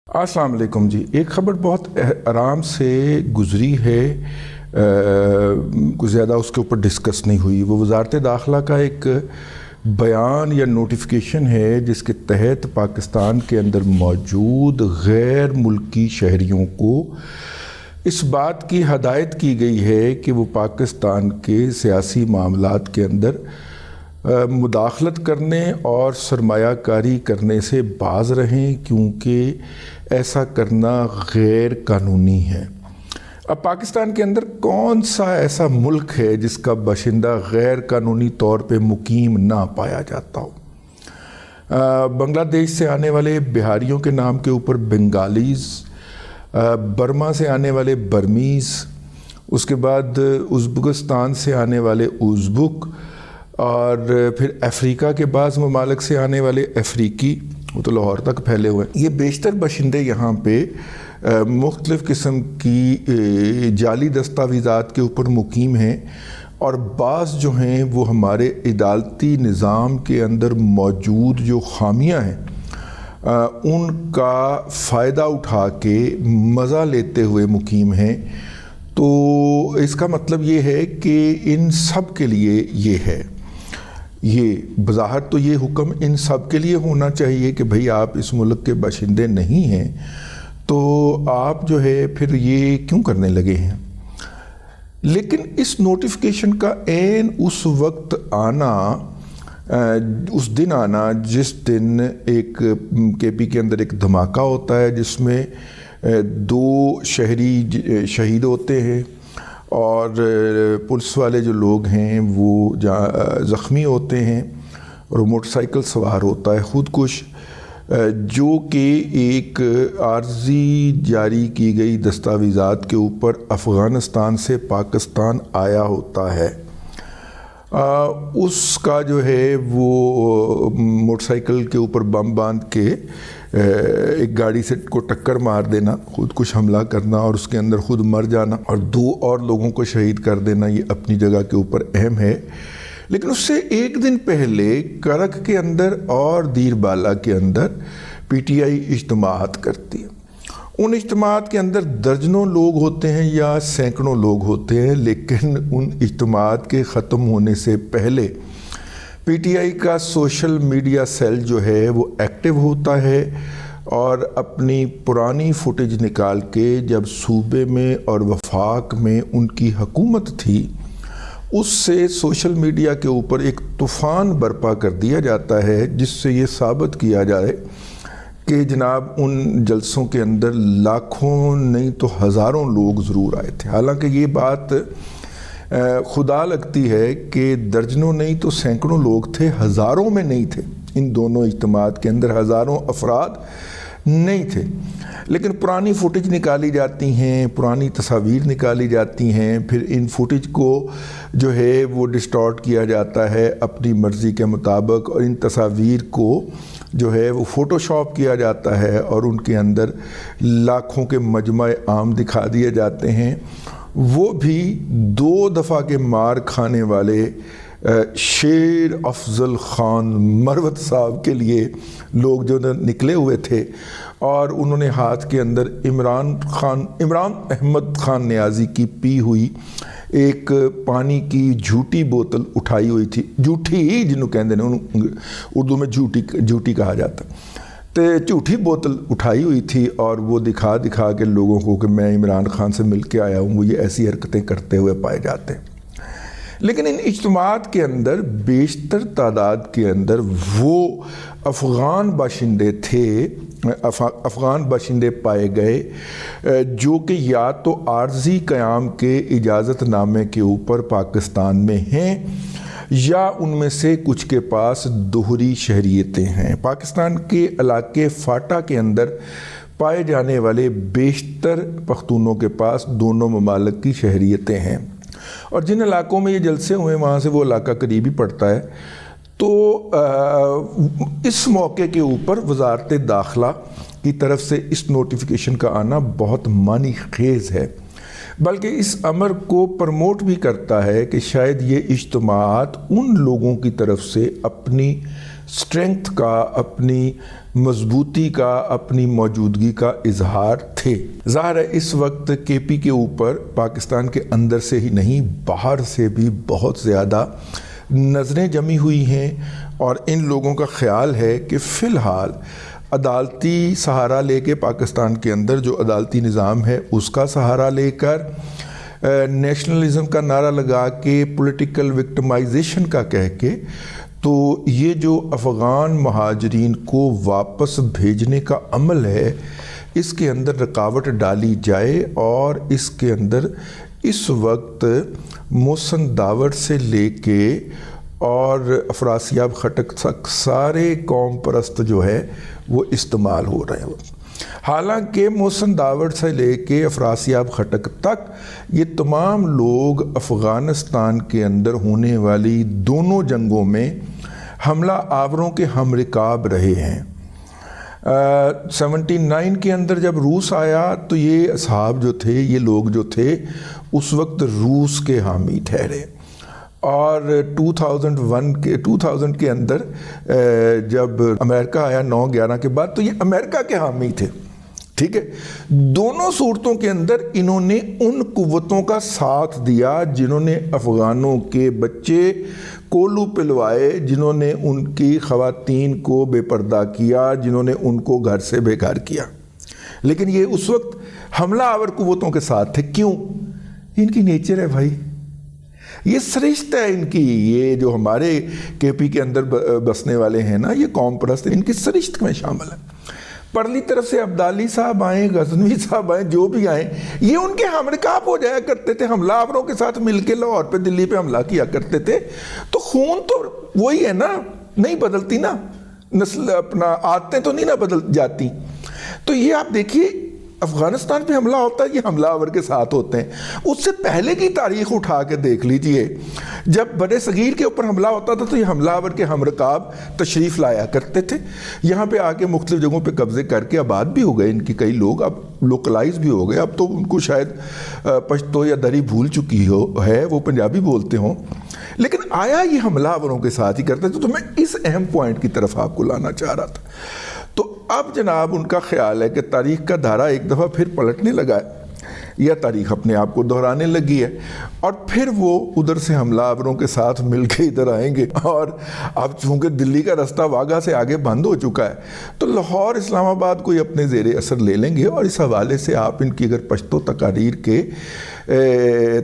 السلام علیکم جی. ایک خبر بہت آرام سے گزری ہے, کچھ زیادہ اس کے اوپر ڈسکس نہیں ہوئی. وہ وزارت داخلہ کا ایک بیان یا نوٹیفیکیشن ہے جس کے تحت پاکستان کے اندر موجود غیر ملکی شہریوں کو اس بات کی ہدایت کی گئی ہے کہ وہ پاکستان کے سیاسی معاملات کے اندر مداخلت کرنے اور سرمایہ کاری کرنے سے باز رہیں, کیونکہ ایسا کرنا غیر قانونی ہے. اب پاکستان کے اندر کون سا ایسا ملک ہے جس کا باشندہ غیر قانونی طور پہ مقیم نہ پایا جاتا ہو؟ بنگلہ دیش سے آنے والے بہاریوں کے نام کے اوپر بنگالیز, برما سے آنے والے برمیز, اس کے بعد ازبکستان سے آنے والے ازبک, اور پھر افریقہ کے بعض ممالک سے آنے والے افریقی, وہ تو لاہور تک پھیلے ہوئے ہیں. یہ بیشتر باشندے یہاں پہ مختلف قسم کی جعلی دستاویزات کے اوپر مقیم ہیں, اور بعض جو ہیں وہ ہمارے عدالتی نظام کے اندر موجود جو خامیاں ہیں ان کا فائدہ اٹھا کے مزہ لیتے ہوئے مقیم ہیں. تو اس کا مطلب یہ ہے کہ ان سب کے لیے یہ ہے, یہ بظاہر تو یہ حکم ان سب کے لیے ہونا چاہیے کہ بھئی آپ اس ملک کے باشندے نہیں ہیں, تو آپ جو ہے پھر یہ کیوں کرنے لگے ہیں. لیکن اس نوٹیفیکیشن کا عین اس وقت آنا, اس دن آنا جس دن ایک کے پی کے اندر ایک دھماکہ ہوتا ہے جس میں 2 شہری شہید ہوتے ہیں اور پولیس والے جو لوگ ہیں وہ زخمی ہوتے ہیں, اور موٹر سائیکل سوار ہوتا ہے خودکش, جو کہ ایک عارضی جاری کی گئی دستاویزات کے اوپر افغانستان سے پاکستان آیا ہوتا ہے. اس کا جو ہے وہ موٹر سائیکل کے اوپر بم باندھ کے ایک گاڑی سے کو ٹکر مار دینا, خود کش حملہ کرنا اور اس کے اندر خود مر جانا اور 2 اور لوگوں کو شہید کر دینا, یہ اپنی جگہ کے اوپر اہم ہے. لیکن اس سے ایک دن پہلے کرک کے اندر اور دیر بالا کے اندر پی ٹی آئی اجتماعات کرتی ہے. ان اجتماعات کے اندر درجنوں لوگ ہوتے ہیں یا سینکڑوں لوگ ہوتے ہیں, لیکن ان اجتماعات کے ختم ہونے سے پہلے پی ٹی آئی کا سوشل میڈیا سیل جو ہے وہ ایکٹیو ہوتا ہے اور اپنی پرانی فوٹیج نکال کے جب صوبے میں اور وفاق میں ان کی حکومت تھی اس سے سوشل میڈیا کے اوپر ایک طوفان برپا کر دیا جاتا ہے, جس سے یہ ثابت کیا جائے کہ جناب ان جلسوں کے اندر لاکھوں نہیں تو ہزاروں لوگ ضرور آئے تھے. حالانکہ یہ بات خدا لگتی ہے کہ درجنوں نہیں تو سینکڑوں لوگ تھے, ہزاروں میں نہیں تھے. ان دونوں اجتماعات کے اندر ہزاروں افراد نہیں تھے. لیکن پرانی فوٹیج نکالی جاتی ہیں, پرانی تصاویر نکالی جاتی ہیں, پھر ان فوٹیج کو جو ہے وہ ڈسٹارٹ کیا جاتا ہے اپنی مرضی کے مطابق, اور ان تصاویر کو جو ہے وہ فوٹو شاپ کیا جاتا ہے اور ان کے اندر لاکھوں کے مجمع عام دکھا دیے جاتے ہیں. وہ بھی 2 دفعہ کے مار کھانے والے شیر افضل خان مروت صاحب کے لیے لوگ جو نکلے ہوئے تھے, اور انہوں نے ہاتھ کے اندر عمران احمد خان نیازی کی پی ہوئی ایک پانی کی جھوٹی بوتل اٹھائی ہوئی تھی, جھوٹی جنہوں کہتے ہیں اردو میں جھوٹی کہا جاتا, تو جھوٹی بوتل اٹھائی ہوئی تھی اور وہ دکھا کے لوگوں کو کہ میں عمران خان سے مل کے آیا ہوں. وہ یہ ایسی حرکتیں کرتے ہوئے پائے جاتے ہیں. لیکن ان اجتماعات کے اندر بیشتر تعداد کے اندر وہ افغان باشندے پائے گئے جو کہ یا تو عارضی قیام کے اجازت نامے کے اوپر پاکستان میں ہیں یا ان میں سے کچھ کے پاس دوہری شہریتیں ہیں. پاکستان کے علاقے فاٹا کے اندر پائے جانے والے بیشتر پختونوں کے پاس دونوں ممالک کی شہریتیں ہیں, اور جن علاقوں میں یہ جلسے ہوئے وہاں سے وہ علاقہ قریبی پڑتا ہے. تو اس موقع کے اوپر وزارت داخلہ کی طرف سے اس نوٹیفیکیشن کا آنا بہت معنی خیز ہے, بلکہ اس امر کو پروموٹ بھی کرتا ہے کہ شاید یہ اجتماعات ان لوگوں کی طرف سے اپنی اسٹرینتھ کا، اپنی مضبوطی کا، اپنی موجودگی کا اظہار تھے۔ ظاہر ہے اس وقت کے پی کے اوپر پاکستان کے اندر سے ہی نہیں، باہر سے بھی بہت زیادہ نظریں جمی ہوئی ہیں، اور ان لوگوں کا خیال ہے کہ فی الحال عدالتی سہارا لے کے، پاکستان کے اندر جو عدالتی نظام ہے اس کا سہارا لے کر، نیشنلزم کا نعرہ لگا کے، پولیٹیکل وکٹمائزیشن کا کہہ کے، تو یہ جو افغان مہاجرین کو واپس بھیجنے کا عمل ہے اس کے اندر رکاوٹ ڈالی جائے، اور اس کے اندر اس وقت محسن داوڑ سے لے کے اور افراسیاب خٹک تک سارے قوم پرست جو ہے وہ استعمال ہو رہے ہیں۔ حالانکہ محسن داوڑ سے لے کے افراسیاب خٹک تک یہ تمام لوگ افغانستان کے اندر ہونے والی دونوں جنگوں میں حملہ آوروں کے ہم رکاب رہے ہیں۔ 79 کے اندر جب روس آیا تو یہ اصحاب جو تھے، یہ لوگ جو تھے اس وقت روس کے حامی ٹھہرے، اور 2000 کے اندر جب امریکہ آیا 9/11 کے بعد تو یہ امریکہ کے حامی تھے۔ ٹھیک ہے، دونوں صورتوں کے اندر انہوں نے ان قوتوں کا ساتھ دیا جنہوں نے افغانوں کے بچے کولو پلوائے، جنہوں نے ان کی خواتین کو بے پردہ کیا، جنہوں نے ان کو گھر سے بے گھر کیا، لیکن یہ اس وقت حملہ آور قوتوں کے ساتھ تھے۔ کیوں؟ ان کی نیچر ہے بھائی، یہ سرشت ہے ان کی، یہ جو ہمارے کے پی کے اندر بسنے والے ہیں نا، یہ قوم پرست، ان کی سرشت میں شامل ہے۔ پرلی طرف سے عبدالی صاحب آئیں، غزنوی صاحب آئیں، جو بھی آئیں، یہ ان کے ہم رکاب ہو جایا کرتے تھے، حملہ آوروں کے ساتھ مل کے لاہور پہ، دلی پہ حملہ کیا کرتے تھے۔ تو خون تو وہی ہے نا، نہیں بدلتی نا، نسل اپنا عادتیں تو نہیں نا بدل جاتی۔ تو یہ آپ دیکھیے افغانستان پہ حملہ ہوتا ہے، یہ حملہ آور کے ساتھ ہوتے ہیں۔ اس سے پہلے کی تاریخ اٹھا کے دیکھ لیجئے، جب بڑے صغیر کے اوپر حملہ ہوتا تھا تو یہ حملہ آور کے ہم رکاب تشریف لایا کرتے تھے، یہاں پہ آ کے مختلف جگہوں پہ قبضے کر کے آباد بھی ہو گئے ان کی کئی لوگ، اب لوکلائز بھی ہو گئے، اب تو ان کو شاید پشتو یا دری بھول چکی ہے، وہ پنجابی بولتے ہوں، لیکن آیا یہ حملہ آوروں کے ساتھ ہی کرتے تھے۔ تو میں اس اہم پوائنٹ کی طرف آپ کو لانا چاہ رہا تھا۔ تو اب جناب ان کا خیال ہے کہ تاریخ کا دھارا ایک دفعہ پھر پلٹنے لگا ہے، یا تاریخ اپنے آپ کو دہرانے لگی ہے، اور پھر وہ ادھر سے حملہ آوروں کے ساتھ مل کے ادھر آئیں گے، اور اب چونکہ دلی کا رستہ واگا سے آگے بند ہو چکا ہے تو لاہور اسلام آباد کو یہ اپنے زیر اثر لے لیں گے۔ اور اس حوالے سے آپ ان کی اگر پشتو تقاریر کے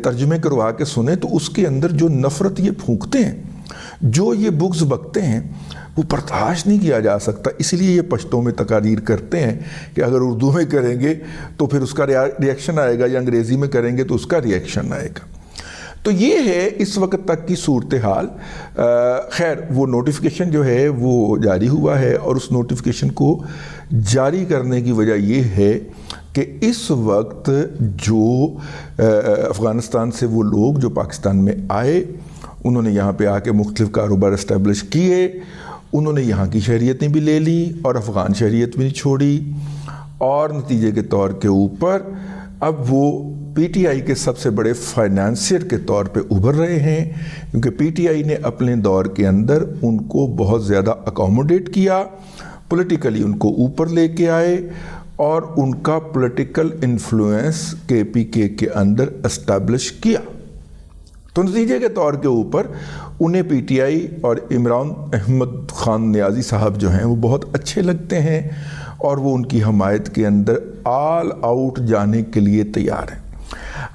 ترجمے کروا کے سنیں تو اس کے اندر جو نفرت یہ پھونکتے ہیں، جو یہ بغض بکتے ہیں، وہ برداشت نہیں کیا جا سکتا۔ اس لیے یہ پشتوں میں تقاریر کرتے ہیں کہ اگر اردو میں کریں گے تو پھر اس کا ریاکشن آئے گا، یا انگریزی میں کریں گے تو اس کا ریاکشن آئے گا۔ تو یہ ہے اس وقت تک کی صورتحال۔ خیر وہ نوٹیفیکیشن جو ہے وہ جاری ہوا ہے، اور اس نوٹیفیکیشن کو جاری کرنے کی وجہ یہ ہے کہ اس وقت جو افغانستان سے وہ لوگ جو پاکستان میں آئے، انہوں نے یہاں پہ آ کے مختلف کاروبار اسٹیبلش کیے، انہوں نے یہاں کی شہریتیں بھی لے لی اور افغان شہریت بھی نہیں چھوڑی، اور نتیجے کے طور کے اوپر اب وہ پی ٹی آئی کے سب سے بڑے فائنانسر کے طور پہ ابھر رہے ہیں، کیونکہ پی ٹی آئی نے اپنے دور کے اندر ان کو بہت زیادہ اکوموڈیٹ کیا، پولیٹیکلی ان کو اوپر لے کے آئے، اور ان کا پولیٹیکل انفلوئنس کے پی کے اندر اسٹیبلش کیا۔ تو نتیجے کے طور کے اوپر انہیں پی ٹی آئی اور عمران احمد خان نیازی صاحب جو ہیں وہ بہت اچھے لگتے ہیں، اور وہ ان کی حمایت کے اندر آل آؤٹ جانے کے لیے تیار ہیں۔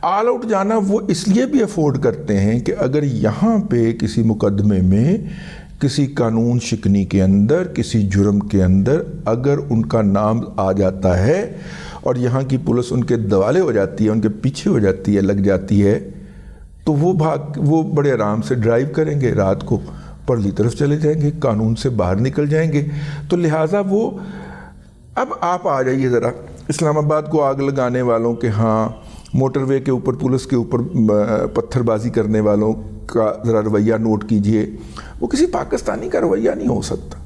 آل آؤٹ جانا وہ اس لیے بھی افورڈ کرتے ہیں کہ اگر یہاں پہ کسی مقدمے میں، کسی قانون شکنی کے اندر، کسی جرم کے اندر اگر ان کا نام آ جاتا ہے اور یہاں کی پولیس ان کے دوالے ہو جاتی ہے، ان کے پیچھے ہو جاتی ہے، لگ جاتی ہے، تو وہ بڑے آرام سے ڈرائیو کریں گے، رات کو پرلی طرف چلے جائیں گے، قانون سے باہر نکل جائیں گے۔ تو لہٰذا وہ اب آپ آ جائیے ذرا اسلام آباد کو آگ لگانے والوں کے ہاں، موٹر وے کے اوپر پولیس کے اوپر پتھر بازی کرنے والوں کا ذرا رویہ نوٹ کیجئے، وہ کسی پاکستانی کا رویہ نہیں ہو سکتا،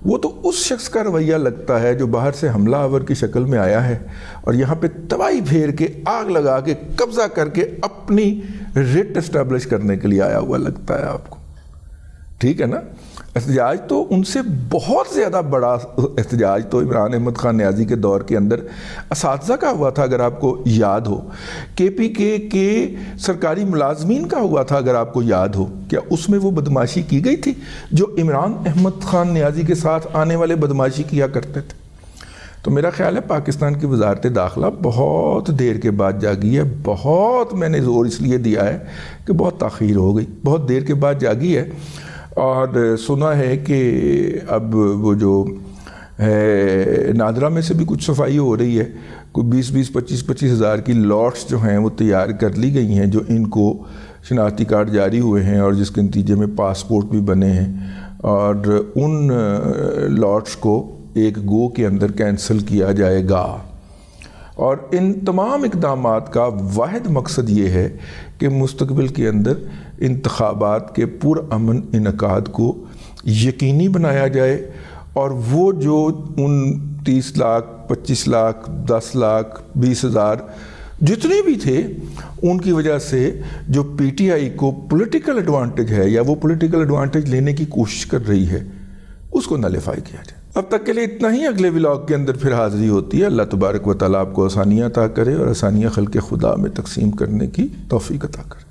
وہ تو اس شخص کا رویہ لگتا ہے جو باہر سے حملہ آور کی شکل میں آیا ہے اور یہاں پہ تباہی پھیر کے، آگ لگا کے، قبضہ کر کے اپنی ریٹ اسٹیبلش کرنے کے لیے آیا ہوا لگتا ہے آپ کو، ٹھیک ہے نا۔ احتجاج تو ان سے بہت زیادہ بڑا احتجاج تو عمران احمد خان نیازی کے دور کے اندر اساتذہ کا ہوا تھا، اگر آپ کو یاد ہو، کے پی کے سرکاری ملازمین کا ہوا تھا اگر آپ کو یاد ہو۔ کیا اس میں وہ بدماشی کی گئی تھی جو عمران احمد خان نیازی کے ساتھ آنے والے بدماشی کیا کرتے تھے؟ تو میرا خیال ہے پاکستان کی وزارت داخلہ بہت دیر کے بعد جاگی ہے، بہت میں نے زور اس لیے دیا ہے کہ بہت تاخیر ہو گئی، بہت دیر کے بعد جاگی ہے، اور سنا ہے کہ اب وہ جو ہے نادرا میں سے بھی کچھ صفائی ہو رہی ہے، کوئی 25 ہزار کی لاٹس جو ہیں وہ تیار کر لی گئی ہیں، جو ان کو شناختی کارڈ جاری ہوئے ہیں اور جس کے نتیجے میں پاسپورٹ بھی بنے ہیں، اور ان لاٹس کو ایک گو کے اندر کینسل کیا جائے گا۔ اور ان تمام اقدامات کا واحد مقصد یہ ہے کہ مستقبل کے اندر انتخابات کے پرامن انعقاد کو یقینی بنایا جائے، اور وہ جو ان 30 لاکھ 25 لاکھ 10 لاکھ 20 ہزار جتنے بھی تھے ان کی وجہ سے جو پی ٹی آئی کو پولیٹیکل ایڈوانٹیج ہے یا وہ پولیٹیکل ایڈوانٹیج لینے کی کوشش کر رہی ہے اس کو نلیفائی کیا جائے۔ اب تک کے لیے اتنا ہی، اگلے ولاگ کے اندر پھر حاضری ہوتی ہے۔ اللہ تبارک و تعالیٰ آپ کو آسانیاں عطا کرے اور آسانیاں خلق خدا میں تقسیم کرنے کی توفیق عطا کرے۔